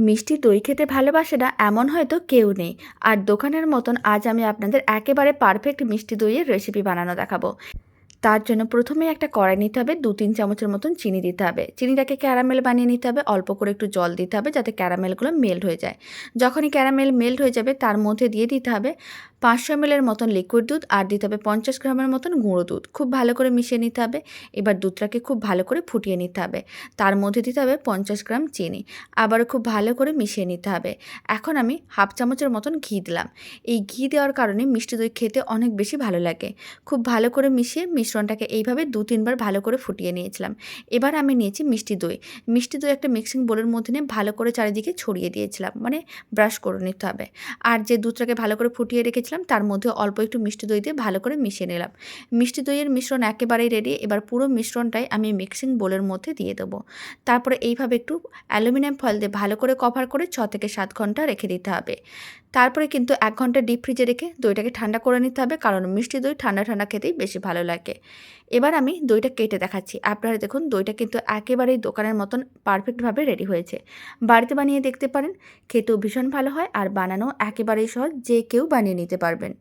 মিষ্টি দই খেতে ভালোবাসে না এমন হয়তো কেউ নেই। আর দোকানের মতন আজ আমি আপনাদের একেবারে পারফেক্ট মিষ্টি দইয়ের রেসিপি বানানো দেখাবো। তার জন্য প্রথমে একটা কড়াই নিতে হবে, 2-3 চামচের মতন চিনি দিতে হবে। চিনিটাকে ক্যারামেল বানিয়ে নিতে হবে, অল্প করে একটু জল দিতে হবে যাতে ক্যারামেলগুলো মেল্ট হয়ে যায়। যখনই ক্যারামেল মেল্ট হয়ে যাবে তার মধ্যে দিয়ে দিতে হবে 500 ml মতন লিকুইড দুধ, আর দিতে হবে 50 গ্রামের মতন গুঁড়ো দুধ। খুব ভালো করে মিশিয়ে নিতে হবে। এবার দুধটাকে খুব ভালো করে ফুটিয়ে নিতে হবে। তার মধ্যে দিতে হবে 50 গ্রাম চিনি, আবারও খুব ভালো করে মিশিয়ে নিতে হবে। এখন আমি হাফ চামচের মতন ঘি দিলাম। এই ঘি দেওয়ার কারণে মিষ্টি দই খেতে অনেক বেশি ভালো লাগে। খুব ভালো করে মিশিয়ে মিশ্রণটাকে এইভাবে 2-3 বার ভালো করে ফুটিয়ে নিয়েছিলাম। এবার আমি নিয়েছি মিষ্টি দই। মিষ্টি দই একটা মিক্সিং বোলের মধ্যে নিয়ে ভালো করে চারিদিকে ছড়িয়ে দিয়েছিলাম, মানে ব্রাশ করে নিতে হবে। আর যে দুধটাকে ভালো করে ফুটিয়ে রেখেছিলাম তার মধ্যে অল্প একটু মিষ্টি দই দিয়ে ভালো করে মিশিয়ে নিলাম। মিষ্টি দইয়ের মিশ্রণ একেবারেই রেডি। এবার পুরো মিশ্রণটাই আমি মিক্সিং বোলের মধ্যে দিয়ে দেবো। তারপরে এইভাবে একটু অ্যালুমিনিয়াম ফয়েল দিয়ে ভালো করে কভার করে 6 থেকে 7 ঘন্টা রেখে দিতে হবে। তারপরে কিন্তু 1 ঘন্টা ডিপ ফ্রিজে রেখে দইটাকে ঠান্ডা করে নিতে হবে, কারণ মিষ্টি দই ঠান্ডা ঠান্ডা খেতেই বেশি ভালো লাগে। এবার আমি দইটা কেটে দেখাচ্ছি। আপনারা দেখুন দইটা কিন্তু একেবারেই দোকানের মতন পারফেক্টভাবে রেডি হয়েছে। বাড়িতে বানিয়ে দেখতে পারেন, খেতেও ভীষণ ভালো হয় আর বানানো একেবারেই সহজ, যে কেউ বানিয়ে নিতে পারবেন।